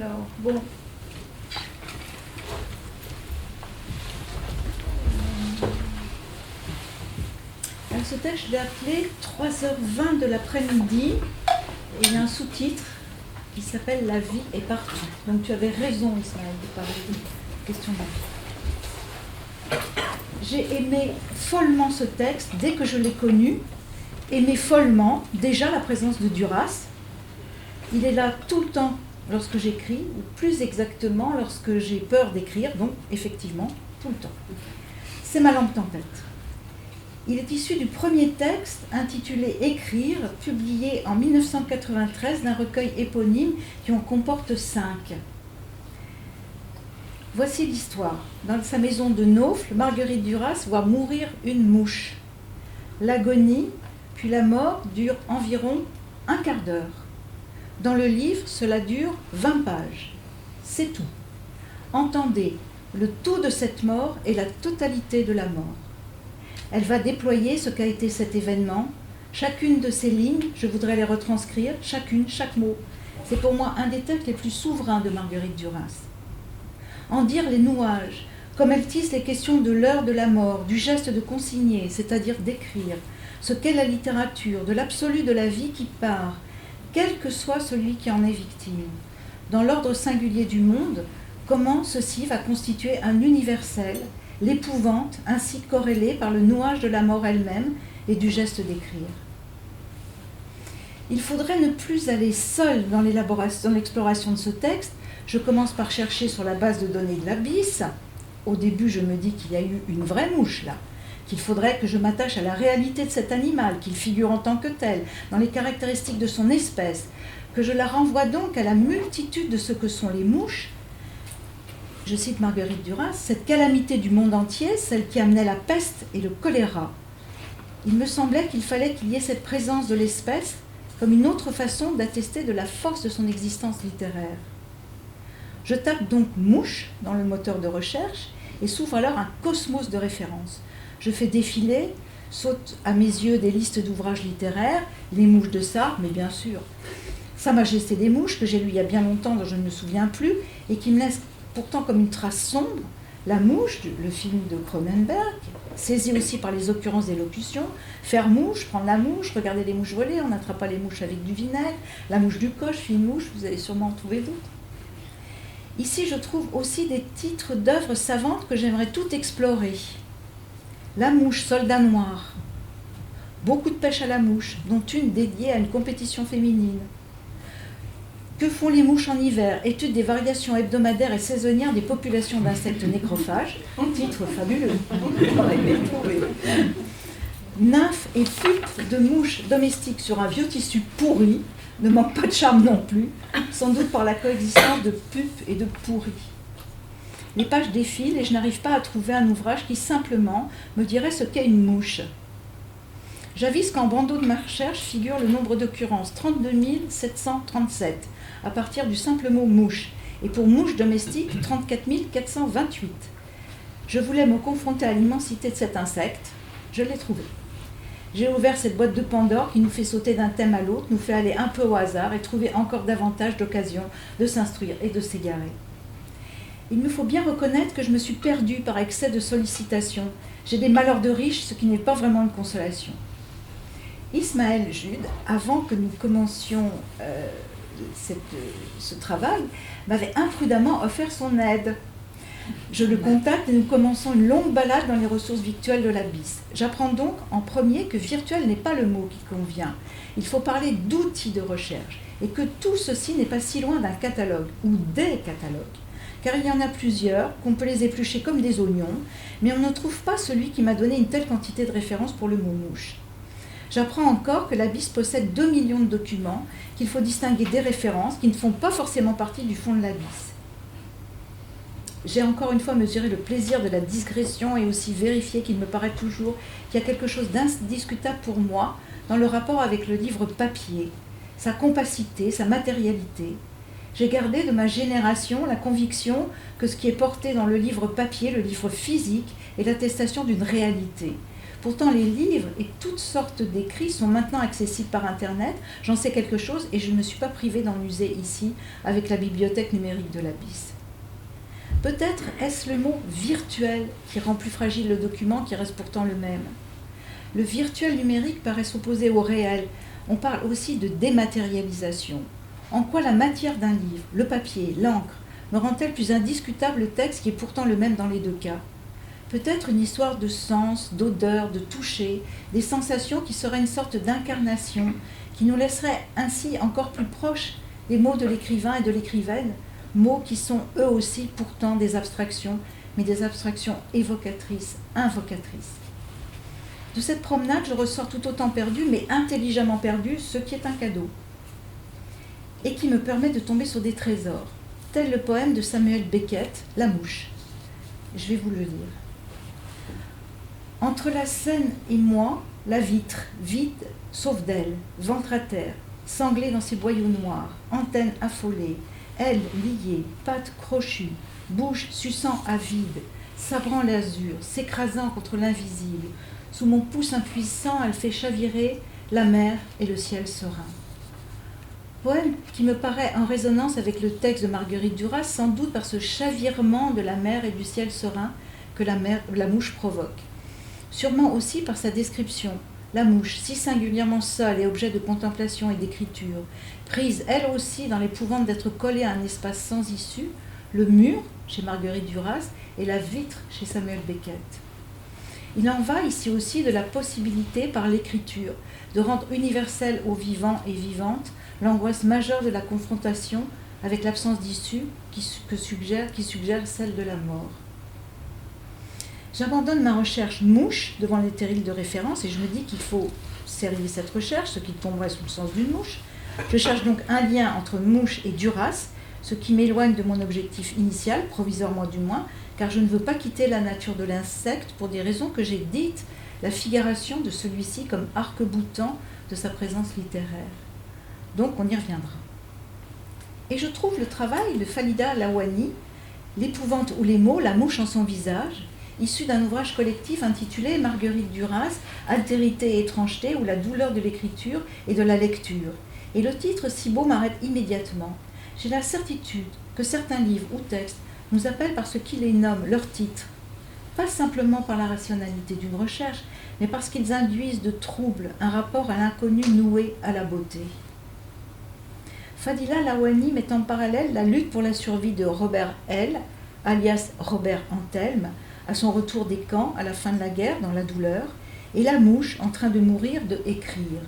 Alors, bon. Alors, ce texte, je l'ai appelé 3h20 de l'après-midi. Et il y a un sous-titre qui s'appelle « La vie est partout ». Donc tu avais raison, Ismaël, de parler de question de la vie. J'ai aimé follement ce texte dès que je l'ai connu. Aimé follement déjà la présence de Duras. Il est là tout le temps lorsque j'écris, ou plus exactement lorsque j'ai peur d'écrire, donc effectivement, tout le temps. C'est ma lampe tempête. Il est issu du premier texte intitulé « Écrire », publié en 1993 d'un recueil éponyme qui en comporte 5. Voici l'histoire. Dans sa maison de Naufle, Marguerite Duras voit mourir une mouche. L'agonie, puis la mort dure environ un quart d'heure. Dans le livre, cela dure 20 pages. C'est tout. Entendez, le tout de cette mort est la totalité de la mort. Elle va déployer ce qu'a été cet événement. Chacune de ces lignes, je voudrais les retranscrire, chacune, chaque mot. C'est pour moi un des textes les plus souverains de Marguerite Duras. En dire les nouages, comme elle tisse les questions de l'heure de la mort, du geste de consigner, c'est-à-dire d'écrire, ce qu'est la littérature, de l'absolu de la vie qui part, quel que soit celui qui en est victime. Dans l'ordre singulier du monde, comment ceci va constituer un universel, l'épouvante ainsi corrélée par le nouage de la mort elle-même et du geste d'écrire. Il faudrait ne plus aller seul dans l'exploration de ce texte. Je commence par chercher sur la base de données de l'Abysse. Au début, je me dis qu'il y a eu une vraie mouche là, qu'il faudrait que je m'attache à la réalité de cet animal, qu'il figure en tant que tel, dans les caractéristiques de son espèce, que je la renvoie donc à la multitude de ce que sont les mouches. Je cite Marguerite Duras, cette calamité du monde entier, celle qui amenait la peste et le choléra. Il me semblait qu'il fallait qu'il y ait cette présence de l'espèce comme une autre façon d'attester de la force de son existence littéraire. Je tape donc mouche dans le moteur de recherche et s'ouvre alors un cosmos de références. Je fais défiler, sautent à mes yeux des listes d'ouvrages littéraires, les mouches de Sartre, mais bien sûr, Sa Majesté des mouches, que j'ai lu il y a bien longtemps, dont je ne me souviens plus, et qui me laisse pourtant comme une trace sombre, La Mouche, le film de Cronenberg, saisi aussi par les occurrences d'élocution, Faire mouche, prendre la mouche, regarder les mouches voler, on n'attrape pas les mouches avec du vinaigre, La mouche du coche, Fine mouche, vous allez sûrement en trouver d'autres. Ici, je trouve aussi des titres d'œuvres savantes que j'aimerais toutes explorer. La mouche, soldat noir. Beaucoup de pêche à la mouche, dont une dédiée à une compétition féminine. Que font les mouches en hiver? Étude des variations hebdomadaires et saisonnières des populations d'insectes nécrophages. Titre fabuleux. Nymphes et pupes de mouches domestiques sur un vieux tissu pourri, ne manque pas de charme non plus, sans doute par la coexistence de pupes et de pourris. Les pages défilent et je n'arrive pas à trouver un ouvrage qui simplement me dirait ce qu'est une mouche. J'avise qu'en bandeau de ma recherche figure le nombre d'occurrences, 32 737, à partir du simple mot mouche, et pour mouche domestique, 34 428. Je voulais me confronter à l'immensité de cet insecte, je l'ai trouvé. J'ai ouvert cette boîte de Pandore qui nous fait sauter d'un thème à l'autre, nous fait aller un peu au hasard et trouver encore davantage d'occasions de s'instruire et de s'égarer. Il me faut bien reconnaître que je me suis perdue par excès de sollicitation. J'ai des malheurs de riche, ce qui n'est pas vraiment une consolation. Ismaël Jude, avant que nous commencions ce travail, m'avait imprudemment offert son aide. Je le contacte et nous commençons une longue balade dans les ressources virtuelles de l'Abysse. J'apprends donc en premier que virtuel n'est pas le mot qui convient. Il faut parler d'outils de recherche et que tout ceci n'est pas si loin d'un catalogue ou des catalogues. Car il y en a plusieurs, qu'on peut les éplucher comme des oignons, mais on ne trouve pas celui qui m'a donné une telle quantité de références pour le mot mouche. J'apprends encore que l'Abysse possède 2 millions de documents, qu'il faut distinguer des références qui ne font pas forcément partie du fond de l'Abysse. J'ai encore une fois mesuré le plaisir de la digression et aussi vérifié qu'il me paraît toujours qu'il y a quelque chose d'indiscutable pour moi dans le rapport avec le livre papier, sa compacité, sa matérialité. J'ai gardé de ma génération la conviction que ce qui est porté dans le livre papier, le livre physique, est l'attestation d'une réalité. Pourtant, les livres et toutes sortes d'écrits sont maintenant accessibles par Internet. J'en sais quelque chose et je ne me suis pas privée d'en user ici avec la bibliothèque numérique de l'Abysse. Peut-être est-ce le mot virtuel qui rend plus fragile le document qui reste pourtant le même. Le virtuel numérique paraît s'opposer au réel. On parle aussi de dématérialisation. En quoi la matière d'un livre, le papier, l'encre, me rend-elle plus indiscutable le texte qui est pourtant le même dans les deux cas? Peut-être une histoire de sens, d'odeur, de toucher, des sensations qui seraient une sorte d'incarnation, qui nous laisserait ainsi encore plus proches des mots de l'écrivain et de l'écrivaine, mots qui sont eux aussi pourtant des abstractions, mais des abstractions évocatrices, invocatrices. De cette promenade, je ressors tout autant perdu, mais intelligemment perdu, ce qui est un cadeau, et qui me permet de tomber sur des trésors, tel le poème de Samuel Beckett, La mouche. Je vais vous le lire. Entre la Seine et moi, la vitre, vide, sauf d'elle, ventre à terre, sanglée dans ses boyaux noirs, antennes affolées, ailes liées, pattes crochues, bouche suçant à vide, sabrant l'azur, s'écrasant contre l'invisible. Sous mon pouce impuissant, elle fait chavirer la mer et le ciel serein. Poème qui me paraît en résonance avec le texte de Marguerite Duras, sans doute par ce chavirement de la mer et du ciel serein que la mouche provoque. Sûrement aussi par sa description, la mouche, si singulièrement seule et objet de contemplation et d'écriture, prise elle aussi dans l'épouvante d'être collée à un espace sans issue, le mur, chez Marguerite Duras, et la vitre, chez Samuel Beckett. Il en va ici aussi de la possibilité, par l'écriture, de rendre universelle aux vivants et vivantes l'angoisse majeure de la confrontation avec l'absence d'issue qui suggère celle de la mort. J'abandonne ma recherche mouche devant les terrils de référence et je me dis qu'il faut servir cette recherche, ce qui tomberait sous le sens d'une mouche. Je cherche donc un lien entre mouche et Duras, ce qui m'éloigne de mon objectif initial, provisoirement du moins, car je ne veux pas quitter la nature de l'insecte pour des raisons que j'ai dites, la figuration de celui-ci comme arc-boutant de sa présence littéraire. Donc on y reviendra. Et je trouve le travail de Falida Lawani, L'épouvante ou les mots, la mouche en son visage, issu d'un ouvrage collectif intitulé Marguerite Duras, Altérité et étrangeté, ou la douleur de l'écriture et de la lecture. Et le titre si beau m'arrête immédiatement. J'ai la certitude que certains livres ou textes nous appellent par ce qui les nomme, leur titre, pas simplement par la rationalité d'une recherche, mais parce qu'ils induisent de troubles, un rapport à l'inconnu noué à la beauté. Fadila Lawani met en parallèle la lutte pour la survie de Robert L., alias Robert Antelme, à son retour des camps à la fin de la guerre dans la douleur, et la mouche en train de mourir de écrire.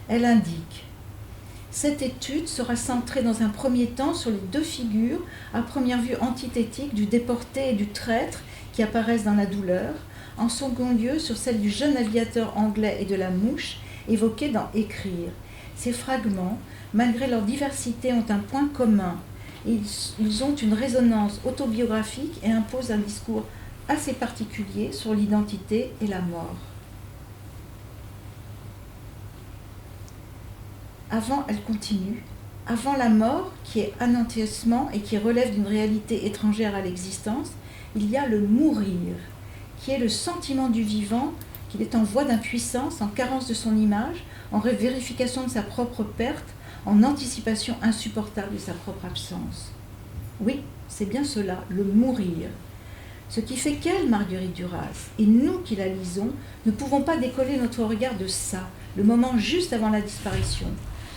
Elle indique « Cette étude sera centrée dans un premier temps sur les deux figures, à première vue antithétiques, du déporté et du traître qui apparaissent dans la douleur, en second lieu sur celle du jeune aviateur anglais et de la mouche, évoquée dans Écrire. Ces fragments, malgré leur diversité, ont un point commun. Ils ont une résonance autobiographique et imposent un discours assez particulier sur l'identité et la mort. Avant, elle continue. Avant la mort, qui est anéantissement et qui relève d'une réalité étrangère à l'existence, il y a le mourir, qui est le sentiment du vivant, qu'il est en voie d'impuissance, en carence de son image, en vérification de sa propre perte, en anticipation insupportable de sa propre absence. Oui, c'est bien cela, le mourir. Ce qui fait qu'elle, Marguerite Duras, et nous qui la lisons, ne pouvons pas décoller notre regard de ça, le moment juste avant la disparition.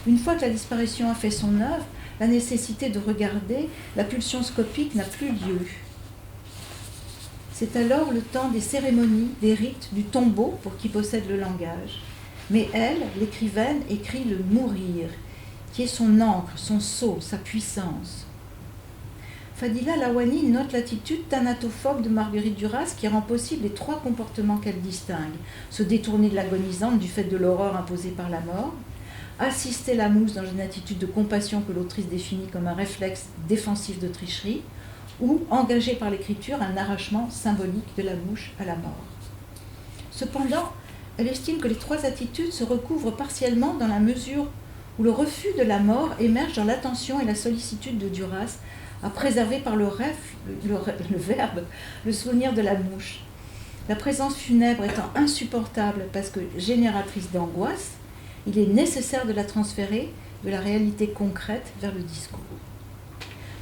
Une fois que la disparition a fait son œuvre, la nécessité de regarder, la pulsion scopique n'a plus lieu. C'est alors le temps des cérémonies, des rites, du tombeau pour qui possède le langage. Mais elle, l'écrivaine, écrit le mourir, qui est son encre, son sceau, sa puissance. Fadila Lawani note l'attitude thanatophobe de Marguerite Duras qui rend possible les trois comportements qu'elle distingue. Se détourner de l'agonisante du fait de l'horreur imposée par la mort, assister la mouche dans une attitude de compassion que l'autrice définit comme un réflexe défensif de tricherie, ou engager par l'écriture un arrachement symbolique de la mouche à la mort. Cependant, elle estime que les trois attitudes se recouvrent partiellement dans la mesure où le refus de la mort émerge dans l'attention et la sollicitude de Duras à préserver par le verbe le souvenir de la mouche. La présence funèbre étant insupportable parce que génératrice d'angoisse, il est nécessaire de la transférer de la réalité concrète vers le discours.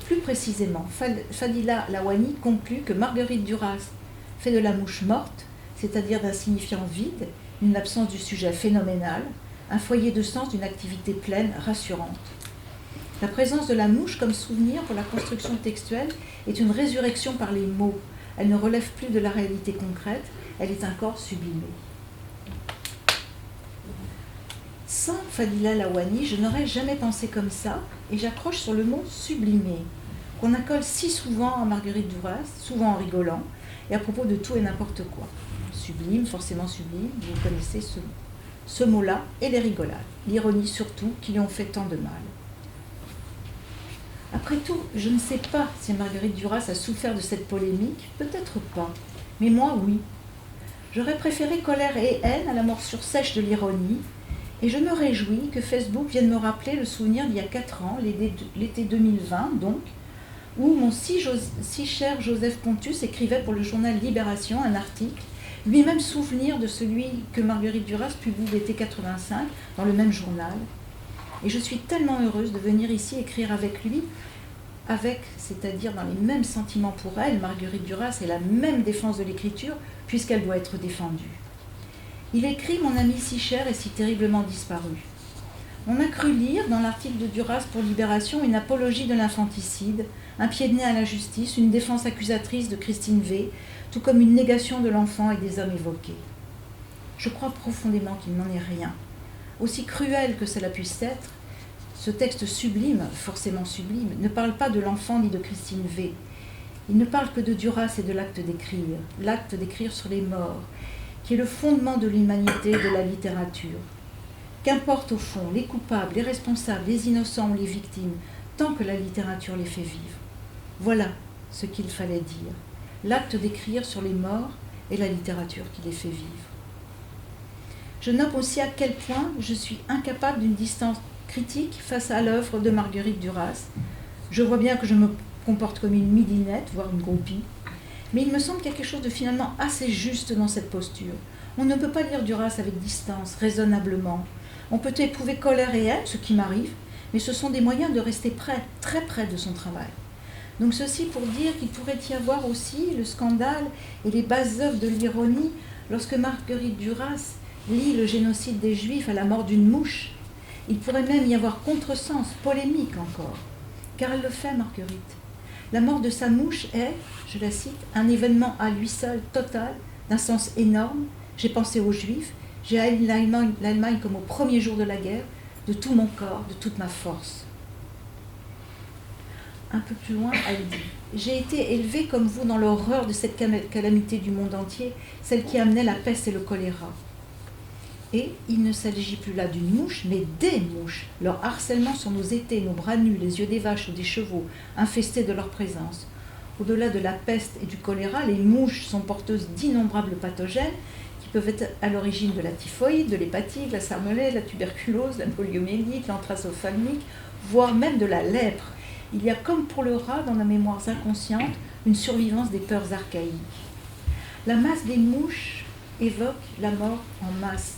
Plus précisément, Fadila Lawani conclut que Marguerite Duras fait de la mouche morte, c'est-à-dire d'un signifiant vide, une absence du sujet phénoménal, un foyer de sens d'une activité pleine, rassurante. La présence de la mouche comme souvenir pour la construction textuelle est une résurrection par les mots. Elle ne relève plus de la réalité concrète, elle est un corps sublimé. Sans Fadila Lawani, je n'aurais jamais pensé comme ça, et j'accroche sur le mot sublimé, qu'on accole si souvent à Marguerite Duras, souvent en rigolant, et à propos de tout et n'importe quoi. Sublime, forcément sublime, vous connaissez ce mot. Ce mot-là et les rigolades, l'ironie surtout, qui lui ont fait tant de mal. Après tout, je ne sais pas si Marguerite Duras a souffert de cette polémique, peut-être pas, mais moi oui. J'aurais préféré colère et haine à la morsure sèche de l'ironie, et je me réjouis que Facebook vienne me rappeler le souvenir d'il y a 4 ans, l'été 2020 donc, où mon si cher Joseph Pontus écrivait pour le journal Libération un article, lui-même souvenir de celui que Marguerite Duras publie l'été 85 dans le même journal. Et je suis tellement heureuse de venir ici écrire avec lui, c'est-à-dire dans les mêmes sentiments pour elle, Marguerite Duras, et la même défense de l'écriture, puisqu'elle doit être défendue. Il écrit « Mon ami si cher et si terriblement disparu ». On a cru lire dans l'article de Duras pour Libération une apologie de l'infanticide, un pied de nez à la justice, une défense accusatrice de Christine V, tout comme une négation de l'enfant et des hommes évoqués. Je crois profondément qu'il n'en est rien. Aussi cruel que cela puisse être, ce texte sublime, forcément sublime, ne parle pas de l'enfant ni de Christine V. Il ne parle que de Duras et de l'acte d'écrire sur les morts, qui est le fondement de l'humanité et de la littérature. Qu'importe au fond les coupables, les responsables, les innocents ou les victimes, tant que la littérature les fait vivre. Voilà ce qu'il fallait dire. L'acte d'écrire sur les morts et la littérature qui les fait vivre. Je note aussi à quel point je suis incapable d'une distance critique face à l'œuvre de Marguerite Duras. Je vois bien que je me comporte comme une midinette, voire une groupie, mais il me semble qu'il y a quelque chose de finalement assez juste dans cette posture. On ne peut pas lire Duras avec distance, raisonnablement. On peut éprouver colère et haine, ce qui m'arrive, mais ce sont des moyens de rester près, très près de son travail. Donc ceci pour dire qu'il pourrait y avoir aussi le scandale et les basses œuvres de l'ironie lorsque Marguerite Duras lit le génocide des Juifs à la mort d'une mouche. Il pourrait même y avoir contresens, polémique encore, car elle le fait, Marguerite. La mort de sa mouche est, je la cite, un événement à lui seul, total, d'un sens énorme. J'ai pensé aux Juifs, j'ai haï l'Allemagne comme au premier jour de la guerre, de tout mon corps, de toute ma force. Un peu plus loin, elle dit « J'ai été élevée comme vous dans l'horreur de cette calamité du monde entier, celle qui amenait la peste et le choléra. Et il ne s'agit plus là d'une mouche, mais des mouches. Leur harcèlement sur nos étés, nos bras nus, les yeux des vaches ou des chevaux, infestés de leur présence. Au-delà de la peste et du choléra, les mouches sont porteuses d'innombrables pathogènes qui peuvent être à l'origine de la typhoïde, de l'hépatite, la salmonelle, la tuberculose, la poliomyélite, l'anthrace ophtalmique, voire même de la lèpre. Il y a comme pour le rat, dans nos mémoires inconscientes, une survivance des peurs archaïques. La masse des mouches évoque la mort en masse.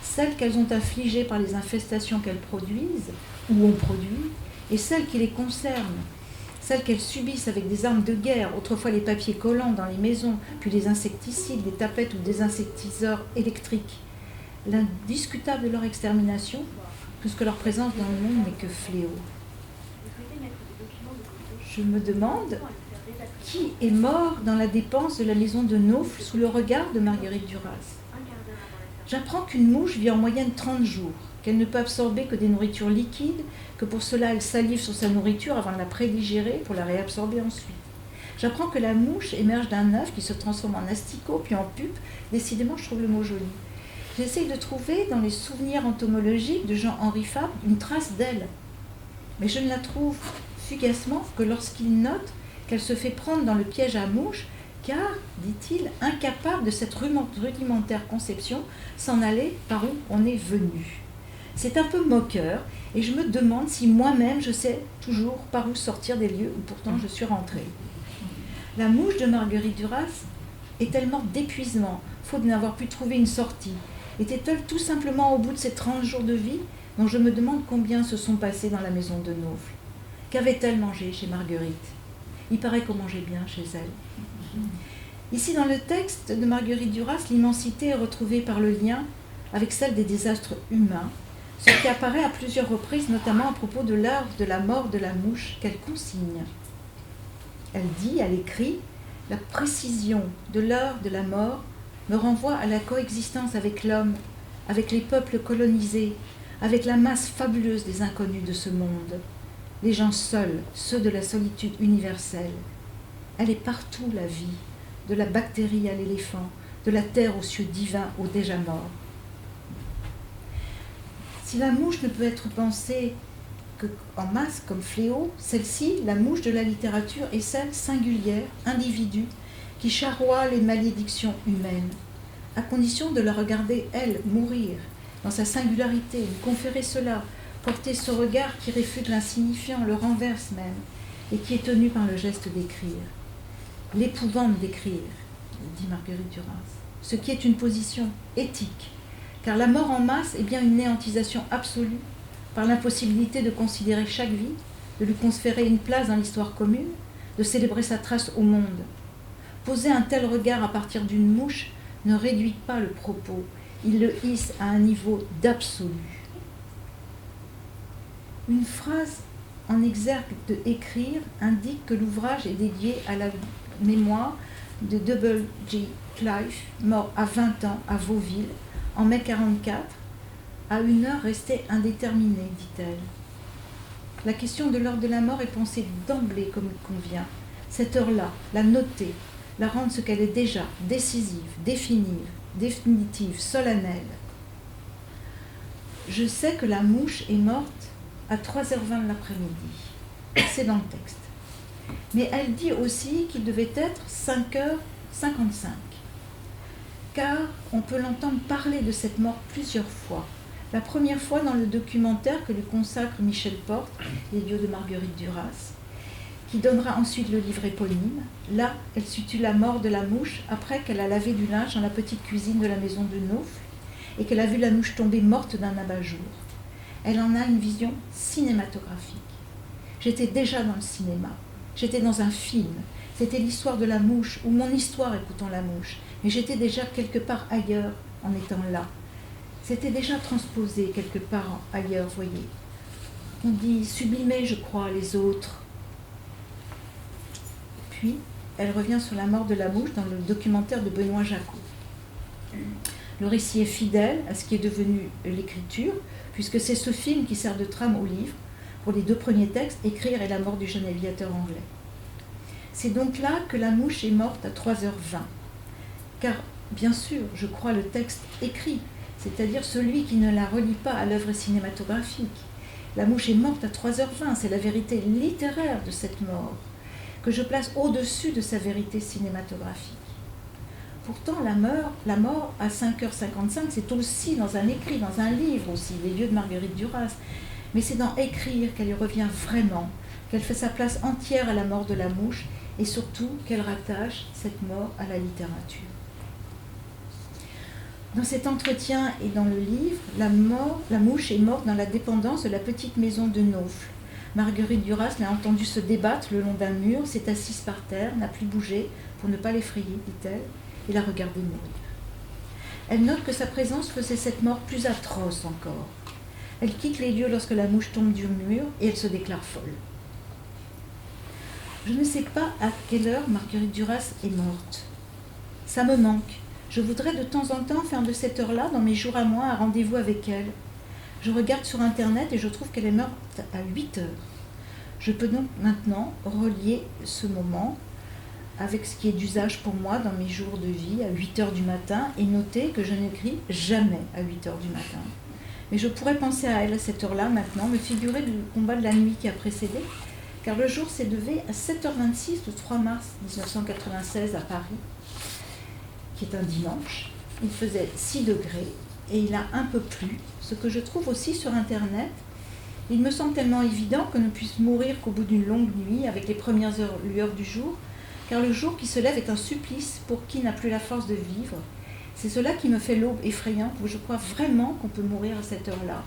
Celles qu'elles ont infligées par les infestations qu'elles produisent ou ont produit, et celles qui les concernent, celles qu'elles subissent avec des armes de guerre, autrefois les papiers collants dans les maisons, puis les insecticides, les tapettes ou des insectiseurs électriques. L'indiscutable de leur extermination, puisque leur présence dans le monde n'est que fléau. Je me demande qui est mort dans la dépense de la maison de Naufle sous le regard de Marguerite Duras. J'apprends qu'une mouche vit en moyenne 30 jours, qu'elle ne peut absorber que des nourritures liquides, que pour cela elle salive sur sa nourriture avant de la prédigérer pour la réabsorber ensuite. J'apprends que la mouche émerge d'un œuf qui se transforme en asticot puis en pupe. Décidément, je trouve le mot joli. J'essaye de trouver dans les souvenirs entomologiques de Jean-Henri Fabre une trace d'elle, mais je ne la trouve fugacement que lorsqu'il note qu'elle se fait prendre dans le piège à mouche, car, dit-il, incapable de cette rudimentaire conception, s'en aller par où on est venu. C'est un peu moqueur, et je me demande si moi-même je sais toujours par où sortir des lieux où pourtant je suis rentrée. La mouche de Marguerite Duras Est-elle morte d'épuisement, faute de n'avoir pu trouver une sortie? Était-elle tout simplement au bout de ses 30 jours de vie, dont je me demande combien se sont passés dans la maison de Naufle? Qu'avait-elle mangé chez Marguerite? Il paraît qu'on mangeait bien chez elle. Ici, dans le texte de Marguerite Duras, l'immensité est retrouvée par le lien avec celle des désastres humains, ce qui apparaît à plusieurs reprises, notamment à propos de l'heure de la mort de la mouche qu'elle consigne. Elle écrit, la précision de l'heure de la mort me renvoie à la coexistence avec l'homme, avec les peuples colonisés, avec la masse fabuleuse des inconnus de ce monde, les gens seuls, ceux de la solitude universelle. Elle est partout, la vie, de la bactérie à l'éléphant, de la terre aux cieux divins, aux déjà morts. Si la mouche ne peut être pensée qu'en masse comme fléau, celle-ci, la mouche de la littérature, est celle singulière, individu, qui charroie les malédictions humaines, à condition de la regarder, elle, mourir, dans sa singularité, lui conférer cela, porter ce regard qui réfute l'insignifiant, le renverse même, et qui est tenu par le geste d'écrire. L'épouvante d'écrire, dit Marguerite Duras, ce qui est une position éthique, car la mort en masse est bien une néantisation absolue, par l'impossibilité de considérer chaque vie, de lui conférer une place dans l'histoire commune, de célébrer sa trace au monde. Poser un tel regard à partir d'une mouche ne réduit pas le propos, il le hisse à un niveau d'absolu. Une phrase en exergue de écrire indique que l'ouvrage est dédié à la mémoire de W.G. Clive, mort à 20 ans à Vauville, en mai 1944, à une heure restée indéterminée, dit-elle. La question de l'heure de la mort est pensée d'emblée comme il convient. Cette heure-là, la noter, la rendre ce qu'elle est déjà, décisive, définitive, solennelle. Je sais que la mouche est morte à 3h20 de l'après-midi. C'est dans le texte. Mais elle dit aussi qu'il devait être 5h55. Car on peut l'entendre parler de cette mort plusieurs fois. La première fois dans le documentaire que lui consacre Michel Porte, Les lieux de Marguerite Duras, qui donnera ensuite le livre éponyme. Là, elle situe la mort de la mouche après qu'elle a lavé du linge dans la petite cuisine de la maison de Naufle et qu'elle a vu la mouche tomber morte d'un abat-jour. Elle en a une vision cinématographique. J'étais déjà dans le cinéma, j'étais dans un film, c'était l'histoire de la mouche, ou mon histoire écoutant la mouche, mais j'étais déjà quelque part ailleurs en étant là. C'était déjà transposé quelque part ailleurs, voyez. On dit sublimer, je crois, les autres. Puis, elle revient sur la mort de la mouche dans le documentaire de Benoît Jacot. Le récit est fidèle à ce qui est devenu l'écriture, puisque c'est ce film qui sert de trame au livre, pour les 2 premiers textes, Écrire et la mort du jeune aviateur anglais. C'est donc là que la mouche est morte à 3h20. Car, bien sûr, je crois le texte écrit, c'est-à-dire celui qui ne la relie pas à l'œuvre cinématographique. La mouche est morte à 3h20, c'est la vérité littéraire de cette mort, que je place au-dessus de sa vérité cinématographique. Pourtant, la mort à 5h55, c'est aussi dans un écrit, dans un livre aussi, Les lieux de Marguerite Duras. Mais c'est dans écrire qu'elle y revient vraiment, qu'elle fait sa place entière à la mort de la mouche et surtout qu'elle rattache cette mort à la littérature. Dans cet entretien et dans le livre, la mouche est morte dans la dépendance de la petite maison de Naufle. Marguerite Duras l'a entendue se débattre le long d'un mur, s'est assise par terre, n'a plus bougé pour ne pas l'effrayer, dit-elle, et l'a regardée mourir. Elle note que sa présence faisait cette mort plus atroce encore. Elle quitte les lieux lorsque la mouche tombe du mur et elle se déclare folle. Je ne sais pas à quelle heure Marguerite Duras est morte. Ça me manque. Je voudrais de temps en temps faire de cette heure-là, dans mes jours à moi, un rendez-vous avec elle. Je regarde sur Internet et je trouve qu'elle est morte à 8 heures. Je peux donc maintenant relier ce moment avec ce qui est d'usage pour moi dans mes jours de vie à 8 heures du matin et noter que je n'écris jamais à 8 heures du matin. Mais je pourrais penser à elle à cette heure-là maintenant, me figurer le combat de la nuit qui a précédé, car le jour s'est levé à 7h26 le 3 mars 1996 à Paris, qui est un dimanche. Il faisait 6 degrés et il a un peu plu, ce que je trouve aussi sur Internet. Il me semble tellement évident qu'on ne puisse mourir qu'au bout d'une longue nuit, avec les premières lueurs du jour, car le jour qui se lève est un supplice pour qui n'a plus la force de vivre. C'est cela qui me fait l'aube effrayante, où je crois vraiment qu'on peut mourir à cette heure-là,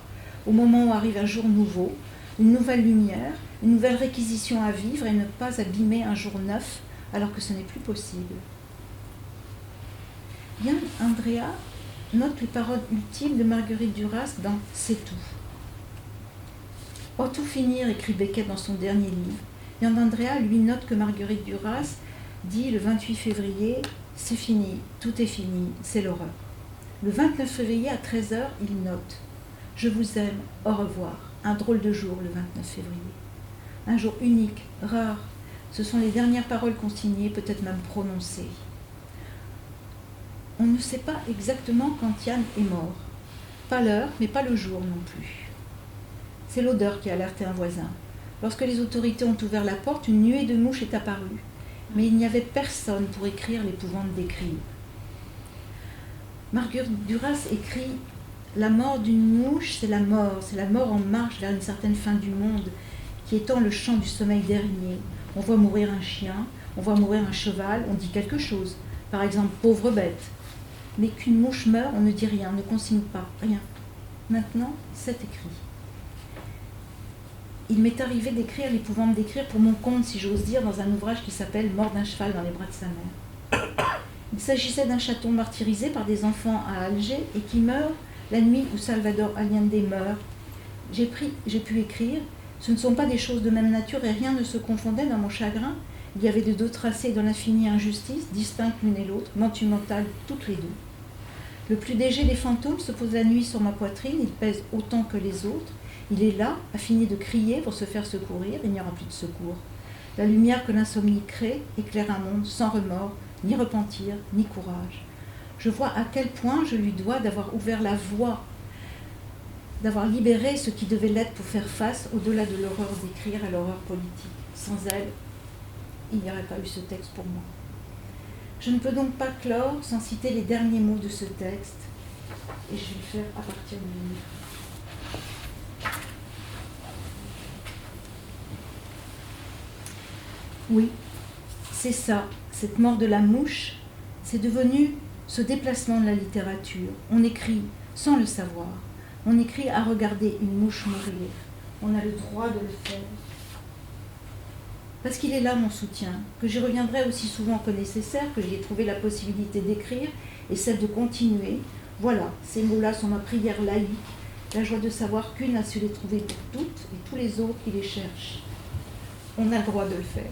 au moment où arrive un jour nouveau, une nouvelle lumière, une nouvelle réquisition à vivre et ne pas abîmer un jour neuf alors que ce n'est plus possible. Yann Andrea note les paroles ultimes de Marguerite Duras dans « C'est tout ». « Oh, tout finir », écrit Beckett dans son dernier livre. Yann Andrea lui note que Marguerite Duras dit le 28 février « C'est fini, tout est fini, c'est l'horreur ». Le 29 février à 13h, il note « Je vous aime, au revoir ». Un drôle de jour, le 29 février. Un jour unique, rare. Ce sont les dernières paroles consignées, peut-être même prononcées. On ne sait pas exactement quand Yann est mort. Pas l'heure, mais pas le jour non plus. C'est l'odeur qui a alerté un voisin. Lorsque les autorités ont ouvert la porte, une nuée de mouches est apparue. Mais il n'y avait personne pour écrire l'épouvante des crimes. Marguerite Duras écrit « La mort d'une mouche, c'est la mort en marche vers une certaine fin du monde, qui étend le champ du sommeil dernier. On voit mourir un chien, on voit mourir un cheval, on dit quelque chose, par exemple « pauvre bête ». Mais qu'une mouche meurt, on ne dit rien, on ne consigne pas, rien. Maintenant, c'est écrit. Il m'est arrivé d'écrire l'épouvante d'écrire pour mon compte, si j'ose dire, dans un ouvrage qui s'appelle « Mort d'un cheval dans les bras de sa mère ». Il s'agissait d'un chaton martyrisé par des enfants à Alger et qui meurt la nuit où Salvador Allende meurt. J'ai pu écrire « Ce ne sont pas des choses de même nature et rien ne se confondait dans mon chagrin. Il y avait de deux tracés dans l'infinie injustice, distinctes l'une et l'autre, monumentales toutes les deux. Le plus léger des fantômes se pose la nuit sur ma poitrine, il pèse autant que les autres. Il est là, a fini de crier pour se faire secourir, il n'y aura plus de secours. La lumière que l'insomnie crée éclaire un monde sans remords, ni repentir, ni courage. Je vois à quel point je lui dois d'avoir ouvert la voie, d'avoir libéré ce qui devait l'être pour faire face, au-delà de l'horreur d'écrire, à l'horreur politique. Sans elle, il n'y aurait pas eu ce texte pour moi. Je ne peux donc pas clore sans citer les derniers mots de ce texte, et je vais le faire à partir du livre. Oui, c'est ça, cette mort de la mouche, c'est devenu ce déplacement de la littérature. On écrit sans le savoir, on écrit à regarder une mouche mourir. On a le droit de le faire. Parce qu'il est là mon soutien, que j'y reviendrai aussi souvent que nécessaire, que j'y ai trouvé la possibilité d'écrire et celle de continuer. Voilà, ces mots-là sont ma prière laïque, la joie de savoir qu'une a su les trouver pour toutes et tous les autres qui les cherchent. On a le droit de le faire.